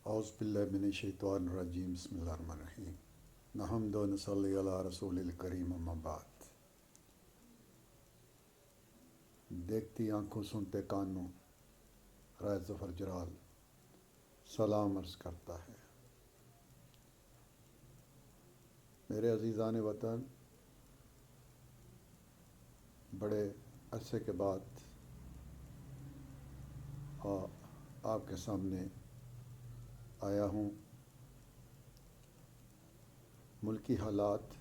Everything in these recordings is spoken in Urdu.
اعوذ باللہ من الشیطان الرجیم بسم اللہ الرحمن الرحیم نحمد و نصلی علی رسول الکریم اما بعد۔ دیکھتی آنکھوں سنتے کانوں رائے ظفر جلال سلام عرض کرتا ہے۔ میرے عزیزان وطن، بڑے عرصے کے بعد آپ کے سامنے آیا ہوں۔ ملکی حالات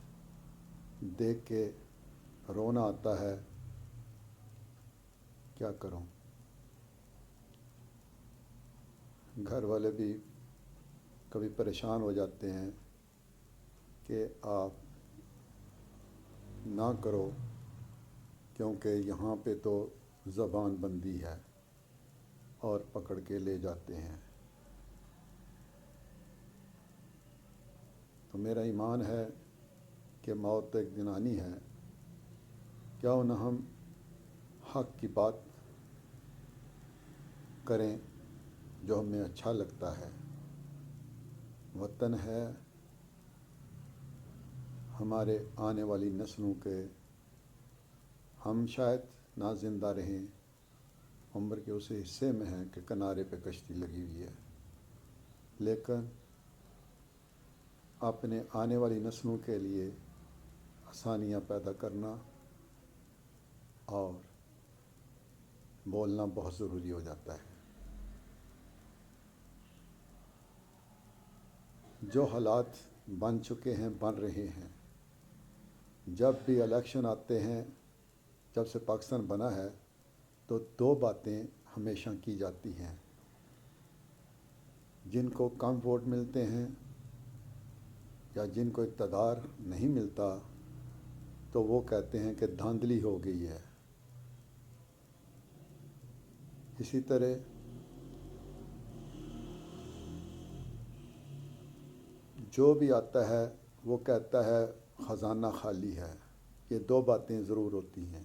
دیکھ کے رونا آتا ہے، کیا کروں۔ گھر والے بھی کبھی پریشان ہو جاتے ہیں کہ آپ نہ کرو، کیونکہ یہاں پہ تو زبان بندی ہے اور پکڑ کے لے جاتے ہیں۔ تو میرا ایمان ہے کہ موت تو ایک دن آنی ہے، کیوں نہ ہم حق کی بات کریں جو ہمیں اچھا لگتا ہے۔ وطن ہے ہمارے آنے والی نسلوں کے، ہم شاید نہ زندہ رہیں، عمر کے اسے حصے میں ہیں کہ کنارے پہ کشتی لگی ہوئی ہے، لیکن اپنے آنے والی نسلوں کے لیے آسانیاں پیدا کرنا اور بولنا بہت ضروری ہو جاتا ہے۔ جو حالات بن چکے ہیں، بن رہے ہیں، جب بھی الیکشن آتے ہیں، جب سے پاکستان بنا ہے تو دو باتیں ہمیشہ کی جاتی ہیں۔ جن کو کم ووٹ ملتے ہیں یا جن کو اقتدار نہیں ملتا تو وہ کہتے ہیں کہ دھاندلی ہو گئی ہے۔ اسی طرح جو بھی آتا ہے وہ کہتا ہے خزانہ خالی ہے۔ یہ دو باتیں ضرور ہوتی ہیں۔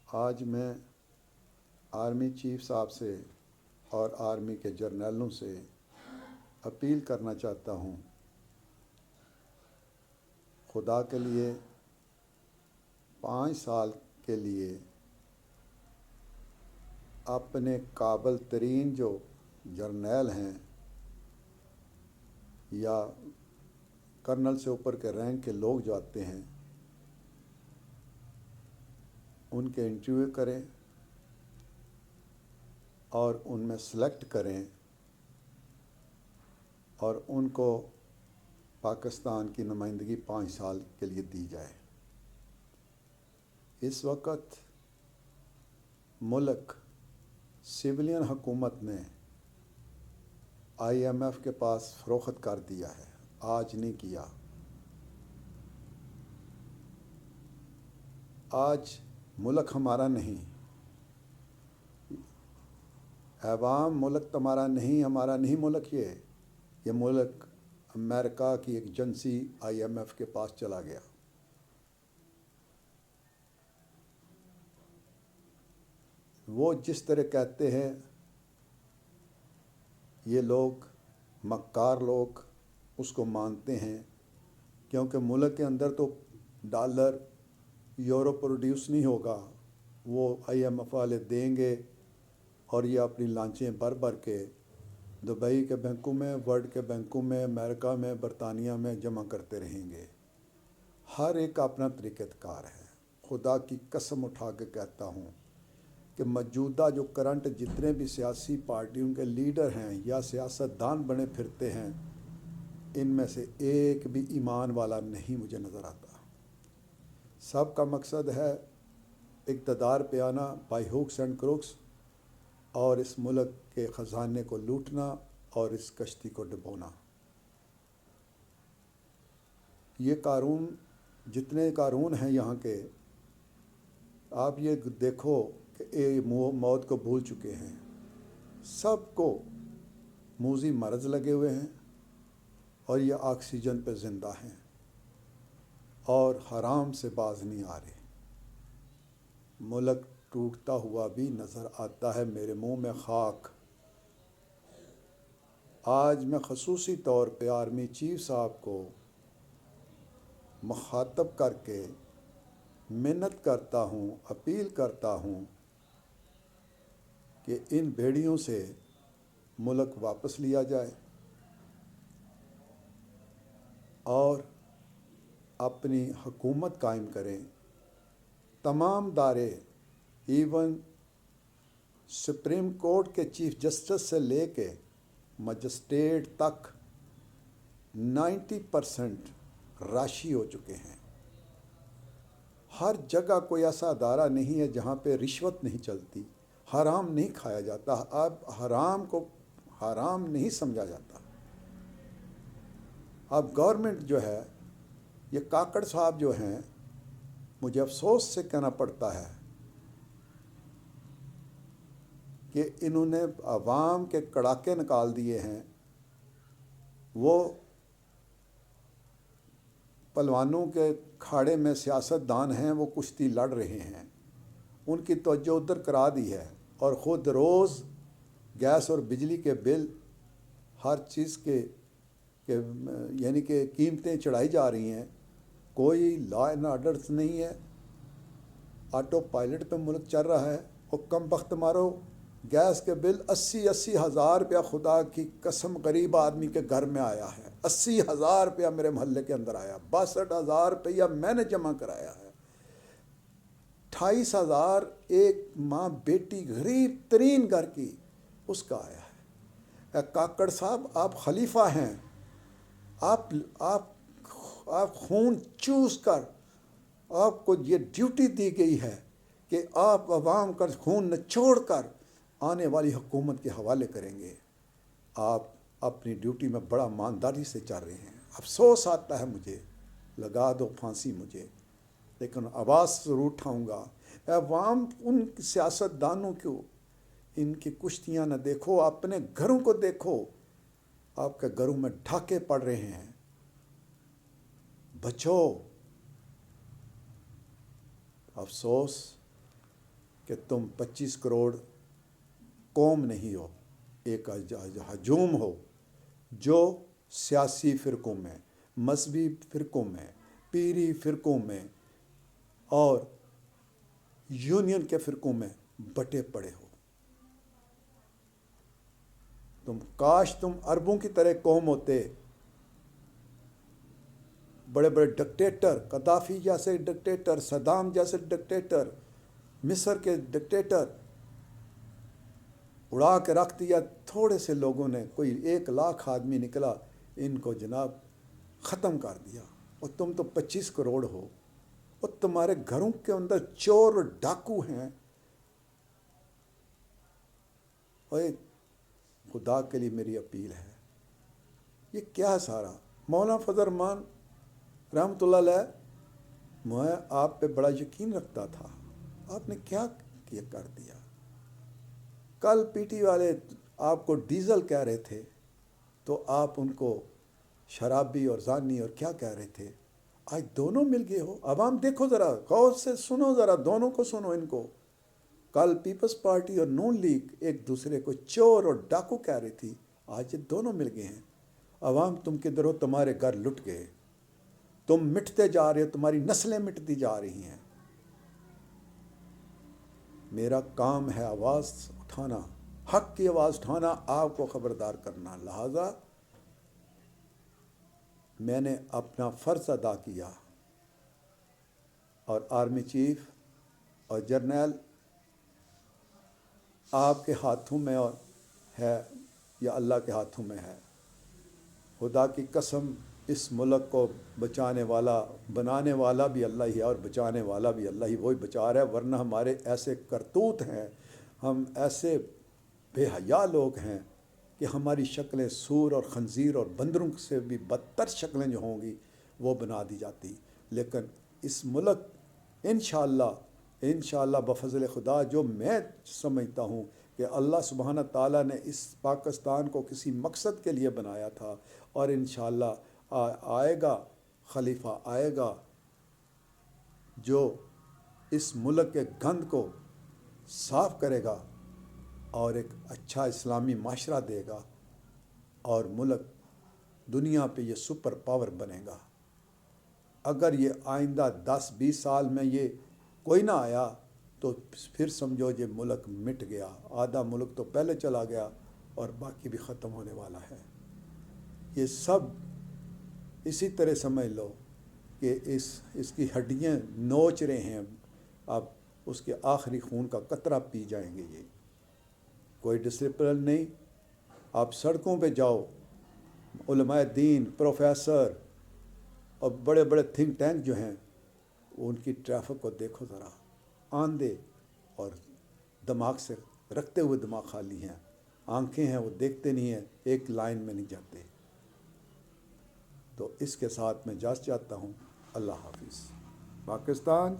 آج میں آرمی چیف صاحب سے اور آرمی کے جرنیلوں سے اپیل کرنا چاہتا ہوں، خدا کے لیے 5 سال کے لیے اپنے قابل ترین جو جرنیل ہیں یا کرنل سے اوپر کے رینک کے لوگ جو آتے ہیں ان کے انٹرویو کریں اور ان میں سلیکٹ کریں اور ان کو پاکستان کی نمائندگی 5 سال کے لیے دی جائے۔ اس وقت ملک سویلین حکومت نے IMF کے پاس فروخت کر دیا ہے، آج نہیں کیا۔ آج ملک ہمارا نہیں، عوام ملک تمہارا نہیں، ہمارا نہیں ملک، یہ ملک امریکہ کی ایک ایجنسی IMF کے پاس چلا گیا۔ وہ جس طرح کہتے ہیں یہ لوگ مکار لوگ اس کو مانتے ہیں، کیونکہ ملک کے اندر تو ڈالر یورو پروڈیوس نہیں ہوگا، وہ IMF والے دیں گے اور یہ اپنی لانچیں بھر بھر کے دبئی کے بینکوں میں، ورلڈ کے بینکوں میں، امریکہ میں، برطانیہ میں جمع کرتے رہیں گے۔ ہر ایک کا اپنا طریقہ کار ہے۔ خدا کی قسم اٹھا کے کہتا ہوں کہ موجودہ جو کرنٹ جتنے بھی سیاسی پارٹیوں کے لیڈر ہیں یا سیاست دان بنے پھرتے ہیں، ان میں سے ایک بھی ایمان والا نہیں مجھے نظر آتا۔ سب کا مقصد ہے اقتدار پہ آنا بائی ہوکس اینڈ کروکس اور اس ملک کے خزانے کو لوٹنا اور اس کشتی کو ڈبونا۔ یہ قارون، جتنے قارون ہیں یہاں کے، آپ یہ دیکھو کہ یہ موت کو بھول چکے ہیں۔ سب کو موذی مرض لگے ہوئے ہیں اور یہ آکسیجن پہ زندہ ہیں اور حرام سے باز نہیں آ رہے۔ ملک ٹوٹتا ہوا بھی نظر آتا ہے، میرے منہ میں خاک آج میں خصوصی طور پہ آرمی چیف صاحب کو مخاطب کر کے منت کرتا ہوں، اپیل کرتا ہوں کہ ان بھیڑیوں سے ملک واپس لیا جائے اور اپنی حکومت قائم کریں۔ تمام ادارے، ایون سپریم کورٹ کے چیف جسٹس سے لے کے مجسٹریٹ تک 90% راشی ہو چکے ہیں۔ ہر جگہ کوئی ایسا ادارہ نہیں ہے جہاں پہ رشوت نہیں چلتی، حرام نہیں کھایا جاتا، اب حرام کو حرام نہیں سمجھا جاتا۔ اب گورنمنٹ جو ہے، یہ کاکڑ صاحب جو ہیں، مجھے افسوس سے کہنا پڑتا ہے کہ انہوں نے عوام کے کڑاکے نکال دیے ہیں۔ وہ پہلوانوں کے کھاڑے میں سیاست دان ہیں، وہ کشتی لڑ رہے ہیں، ان کی توجہ ادھر کرا دی ہے، اور خود روز گیس اور بجلی کے بل، ہر چیز کے یعنی کہ قیمتیں چڑھائی جا رہی ہیں۔ کوئی لا اینڈ آرڈرس نہیں ہے، آٹو پائلٹ پہ ملک چل رہا ہے۔ اور کم بخت مارو، گیس کے بل 80,000 روپیہ خدا کی قسم غریب آدمی کے گھر میں آیا ہے۔ 80,000 روپیہ میرے محلے کے اندر آیا، 62,000 روپیہ میں نے جمع کرایا ہے، 28,000 ایک ماں بیٹی غریب ترین گھر کی اس کا آیا ہے۔ اے کاکڑ صاحب، آپ خلیفہ ہیں، آپ خون چوس کر آپ کو یہ ڈیوٹی دی گئی ہے کہ آپ عوام کا خون نچوڑ کر آنے والی حکومت کے حوالے کریں گے۔ آپ اپنی ڈیوٹی میں بڑا ایمانداری سے چل رہے ہیں۔ افسوس آتا ہے مجھے، لگا دو پھانسی مجھے، لیکن آواز ضرور اٹھاؤں گا۔ عوام ان سیاست دانوں کو، ان کی کشتیاں نہ دیکھو، اپنے گھروں کو دیکھو۔ آپ کے گھروں میں ڈھاکے پڑ رہے ہیں، بچو۔ افسوس کہ تم 25 کروڑ قوم نہیں ہو، ایک ہجوم ہو جو سیاسی فرقوں میں، مذہبی فرقوں میں، پیری فرقوں میں اور یونین کے فرقوں میں بٹے پڑے ہو۔ کاش تم عربوں کی طرح قوم ہوتے، بڑے بڑے ڈکٹیٹر، قذافی جیسے ڈکٹیٹر، صدام جیسے ڈکٹیٹر، مصر کے ڈکٹیٹر اڑا کے رکھ دیا۔ تھوڑے سے لوگوں نے، کوئی 1,00,000 آدمی نکلا، ان کو جناب ختم کر دیا۔ اور تم تو 25 کروڑ ہو، اور تمہارے گھروں کے اندر چور اور ڈاکو ہیں۔ اور خدا کے لیے میری اپیل ہے، یہ کیا ہے سارا؟ مولانا فضل الرحمان رحمۃ اللہ علیہ، میں آپ پہ بڑا یقین رکھتا تھا، آپ نے کیا کر دیا؟ کل پی ٹی والے آپ کو ڈیزل کہہ رہے تھے تو آپ ان کو شرابی اور زانی اور کیا کہہ رہے تھے؟ آج دونوں مل گئے ہو۔ عوام دیکھو ذرا، غور سے سنو، ذرا دونوں کو سنو ان کو۔ کل پیپلز پارٹی اور نون لیگ ایک دوسرے کو چور اور ڈاکو کہہ رہی تھی، آج یہ دونوں مل گئے ہیں۔ عوام تم کدھر ہو؟ تمہارے گھر لٹ گئے، تم مٹتے جا رہے ہو، تمہاری نسلیں مٹتی جا رہی ہیں۔ میرا کام ہے آواز اٹھانا، حق کی آواز اٹھانا، آپ کو خبردار کرنا۔ لہذا میں نے اپنا فرض ادا کیا، اور آرمی چیف اور جرنیل آپ کے ہاتھوں میں اور ہے یا اللہ کے ہاتھوں میں ہے۔ خدا کی قسم، اس ملک کو بچانے والا، بنانے والا بھی اللہ ہی ہے، اور بچانے والا بھی اللہ ہی، وہی بچا رہا ہے۔ ورنہ ہمارے ایسے کرتوت ہیں، ہم ایسے بے حیا لوگ ہیں کہ ہماری شکلیں سور اور خنزیر اور بندروں سے بھی بدتر شکلیں جو ہوں گی وہ بنا دی جاتی۔ لیکن اس ملک انشاءاللہ بفضل خدا، جو میں سمجھتا ہوں کہ اللہ سبحانہ تعالیٰ نے اس پاکستان کو کسی مقصد کے لیے بنایا تھا، اور انشاءاللہ آئے گا خلیفہ، آئے گا جو اس ملک کے گند کو صاف کرے گا اور ایک اچھا اسلامی معاشرہ دے گا۔ اور ملک دنیا پہ یہ سپر پاور بنے گا۔ اگر یہ آئندہ 10-20 سال میں یہ کوئی نہ آیا تو پھر سمجھو یہ ملک مٹ گیا، آدھا ملک تو پہلے چلا گیا اور باقی بھی ختم ہونے والا ہے۔ یہ سب اسی طرح سمجھ لو کہ اس کی ہڈیاں نوچ رہے ہیں، اب اس کے آخری خون کا قطرہ پی جائیں گے۔ یہ کوئی ڈسپلن نہیں۔ آپ سڑکوں پہ جاؤ، علماء دین، پروفیسر اور بڑے بڑے تھنک ٹینک جو ہیں، ان کی ٹریفک کو دیکھو ذرا، آندھے اور دماغ سے رکھتے ہوئے دماغ خالی ہیں، آنکھیں ہیں وہ دیکھتے نہیں ہیں، ایک لائن میں نہیں جاتے۔ تو اس کے ساتھ میں اجازت چاہتا ہوں۔ اللہ حافظ۔ پاکستان